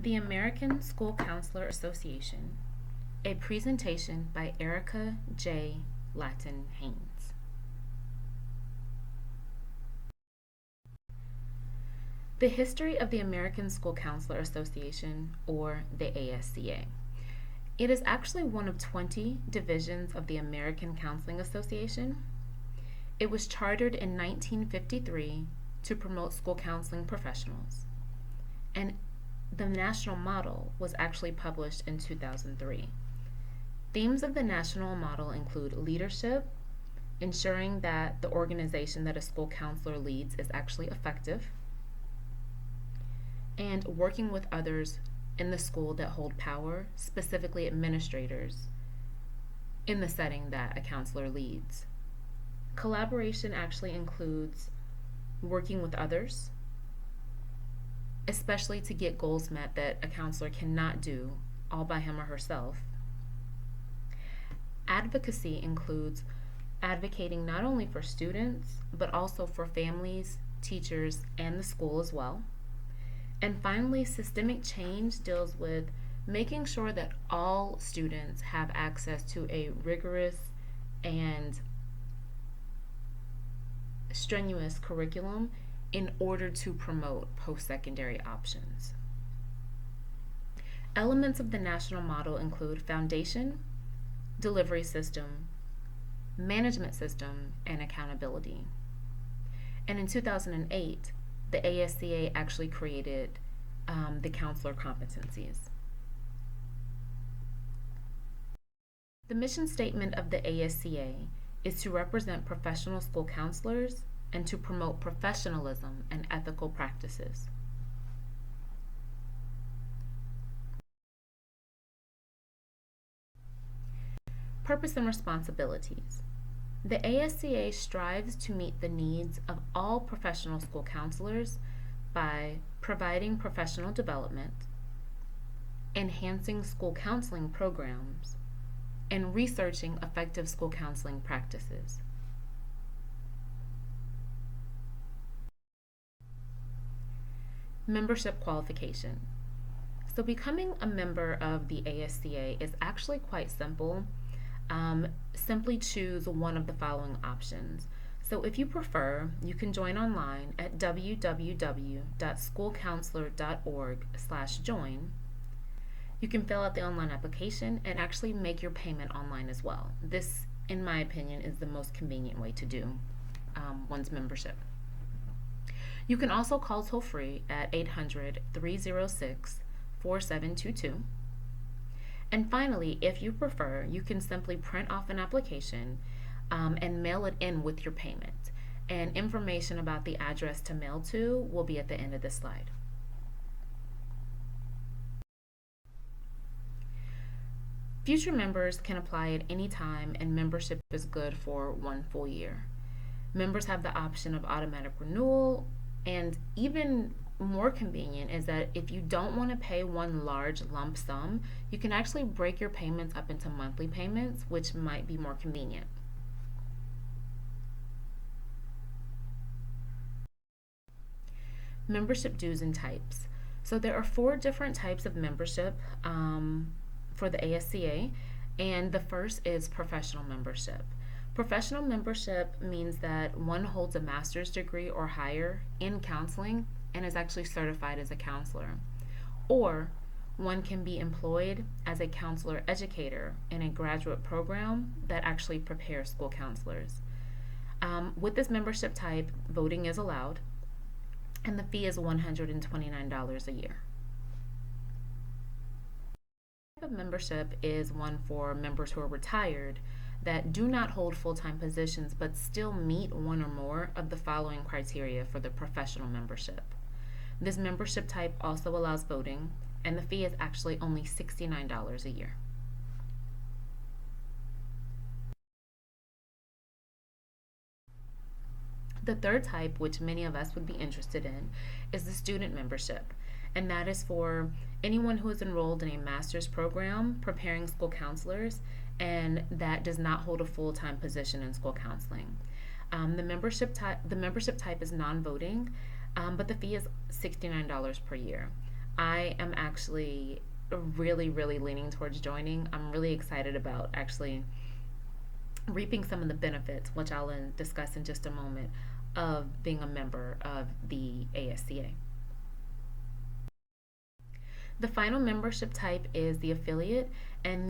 The American School Counselor Association, a presentation by Erica J. Lattin-Haynes. The history of the American School Counselor Association, or the ASCA. It is actually one of 20 divisions of the American Counseling Association. It was chartered in 1953 to promote school counseling professionals, and the national model was actually published in 2003. Themes of the national model include leadership, ensuring that the organization that a school counselor leads is actually effective, and working with others in the school that hold power, specifically administrators, in the setting that a counselor leads. Collaboration actually includes working with others, especially to get goals met that a counselor cannot do all by him or herself. Advocacy includes advocating not only for students, but also for families, teachers, and the school as well. And finally, systemic change deals with making sure that all students have access to a rigorous and strenuous curriculum in order to promote post-secondary options. Elements of the national model include foundation, delivery system, management system, and accountability. And in 2008, the ASCA actually created the counselor competencies. The mission statement of the ASCA is to represent professional school counselors and to promote professionalism and ethical practices. Purpose and responsibilities. The ASCA strives to meet the needs of all professional school counselors by providing professional development, enhancing school counseling programs, and researching effective school counseling practices. Membership qualification. So becoming a member of the ASCA is actually quite simple. Simply choose one of the following options. So if you prefer, you can join online at www.schoolcounselor.org/join. You can fill out the online application and actually make your payment online as well. This, in my opinion, is the most convenient way to do one's membership. You can also call toll-free at 800-306-4722. And finally, if you prefer, you can simply print off an application and mail it in with your payment. And information about the address to mail to will be at the end of this slide. Future members can apply at any time, and membership is good for 1 full year. Members have the option of automatic renewal, and even more convenient is that if you don't want to pay one large lump sum, you can actually break your payments up into monthly payments, which might be more convenient. Membership dues and types. So there are 4 different types of membership for the ASCA, and the first is professional membership. Professional membership means that one holds a master's degree or higher in counseling and is actually certified as a counselor. Or one can be employed as a counselor educator in a graduate program that actually prepares school counselors. With this membership type, voting is allowed, and the fee is $129 a year. The type of membership is one for members who are retired that do not hold full-time positions but still meet one or more of the following criteria for the professional membership. This membership type also allows voting, and the fee is actually only $69 a year. The third type, which many of us would be interested in, is the student membership, and that is for anyone who is enrolled in a master's program preparing school counselors and that does not hold a full-time position in school counseling. The membership type is non-voting, but the fee is $69 per year. I am actually really, really leaning towards joining. I'm really excited about actually reaping some of the benefits, which I'll discuss in just a moment, of being a member of the ASCA. The final membership type is the affiliate, and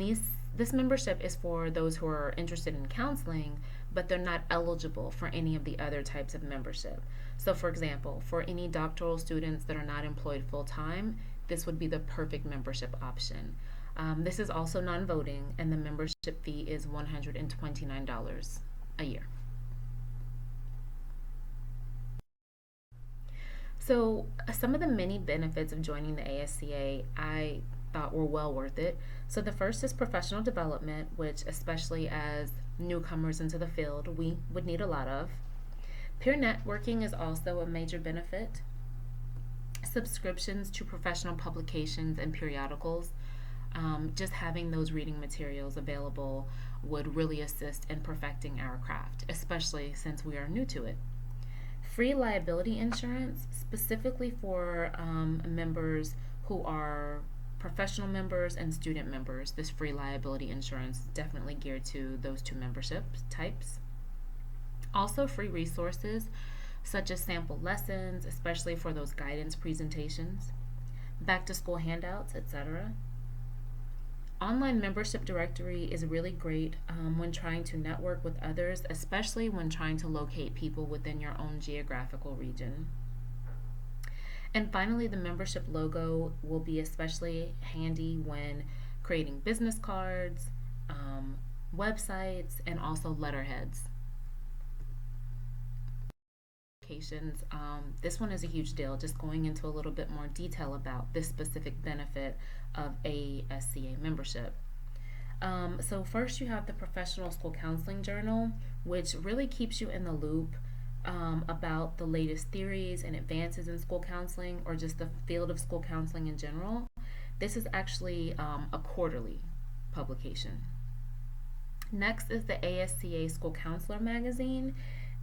this membership is for those who are interested in counseling, but they're not eligible for any of the other types of membership. So, for example, for any doctoral students that are not employed full time, this would be the perfect membership option. This is also non voting, and the membership fee is $129 a year. So, some of the many benefits of joining the ASCA I thought were well worth it. So, the first is professional development, which, especially as newcomers into the field, we would need a lot of. Peer networking is also a major benefit. Subscriptions to professional publications and periodicals. Just having those reading materials available would really assist in perfecting our craft, especially since we are new to it. Free liability insurance, specifically for members who are professional members and student members. This free liability insurance is definitely geared to those two membership types. Also, free resources such as sample lessons, especially for those guidance presentations, back to school handouts, etc. Online membership directory is really great when trying to network with others, especially when trying to locate people within your own geographical region. And finally, the membership logo will be especially handy when creating business cards, websites, and also letterheads. This one is a huge deal, just going into a little bit more detail about this specific benefit of ASCA membership. So first you have the Professional School Counseling Journal, which really keeps you in the loop about the latest theories and advances in school counseling, or just the field of school counseling in general. This is actually a quarterly publication. Next is the ASCA School Counselor magazine,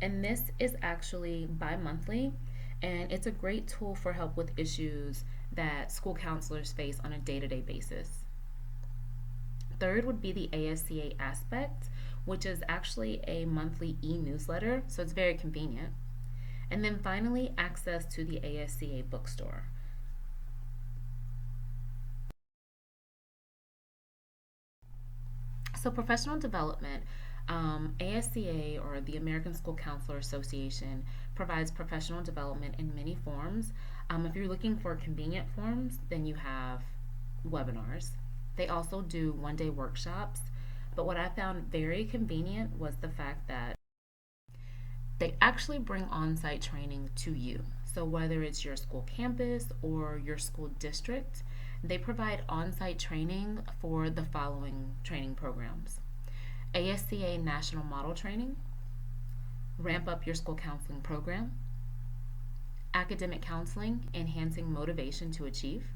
and this is actually bi-monthly, and it's a great tool for help with issues that school counselors face on a day-to-day basis. Third would be the ASCA Aspect, which is actually a monthly e-newsletter, so it's very convenient. And then finally, access to the ASCA bookstore. So professional development, ASCA, or the American School Counselor Association, provides professional development in many forms. If you're looking for convenient forms, then you have webinars. They also do one-day workshops, but what I found very convenient was the fact that they actually bring on-site training to you. So whether it's your school campus or your school district, they provide on-site training for the following training programs: ASCA National Model Training, Ramp Up Your School Counseling Program, Academic Counseling, Enhancing Motivation to Achieve,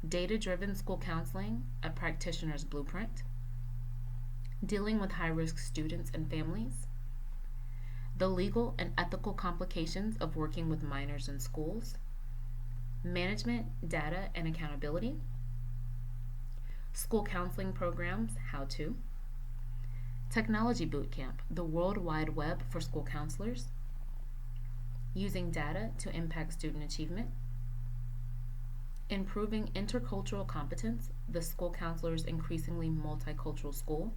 Data-Driven School Counseling, A Practitioner's Blueprint, Dealing with High-Risk Students and Families, The Legal and Ethical Complications of Working with Minors in Schools, Management, Data, and Accountability, School Counseling Programs, How To, Technology Bootcamp, The World Wide Web for School Counselors, Using Data to Impact Student Achievement, Improving Intercultural Competence, The School Counselor's Increasingly Multicultural School.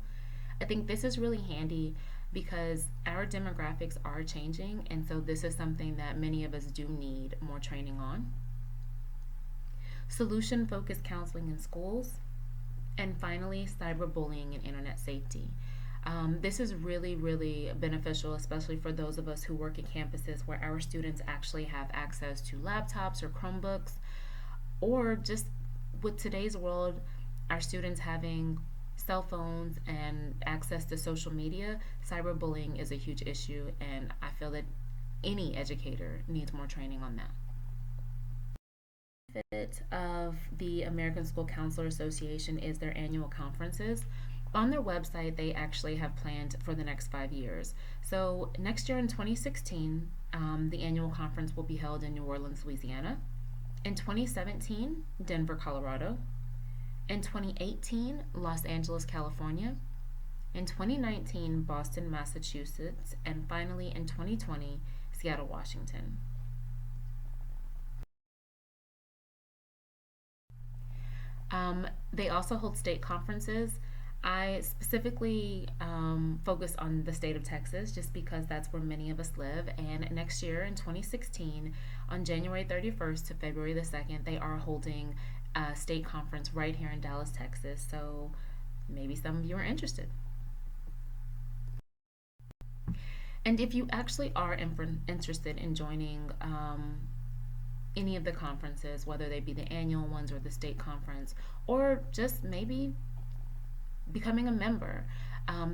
I think this is really handy because our demographics are changing, and so this is something that many of us do need more training on. Solution-focused counseling in schools, and finally, cyberbullying and internet safety. This is really, really beneficial, especially for those of us who work at campuses where our students actually have access to laptops or Chromebooks, or just with today's world, our students having cell phones and access to social media. Cyberbullying is a huge issue, and I feel that any educator needs more training on that. Benefit of the American School Counselor Association is their annual conferences. On their website, they actually have planned for the next 5 years. So next year in 2016, the annual conference will be held in New Orleans, Louisiana. In 2017, Denver, Colorado. In 2018, Los Angeles, California. In 2019, Boston, Massachusetts. And finally, in 2020, Seattle, Washington. They also hold state conferences. I specifically focus on the state of Texas just because that's where many of us live. And next year in 2016, on January 31st to February the 2nd, they are holding a state conference right here in Dallas, Texas. So maybe some of you are interested. And if you actually are interested in joining any of the conferences, whether they be the annual ones or the state conference, or just maybe becoming a member.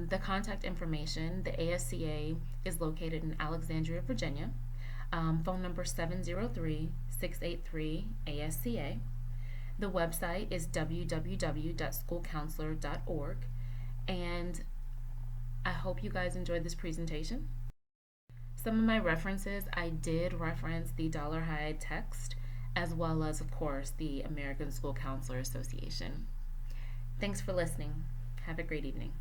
The contact information, the ASCA is located in Alexandria, Virginia. Phone number 703-683-ASCA. The website is www.schoolcounselor.org. And I hope you guys enjoyed this presentation. Some of my references, I did reference the Dollar-High text, as well as, of course, the American School Counselor Association. Thanks for listening. Have a great evening.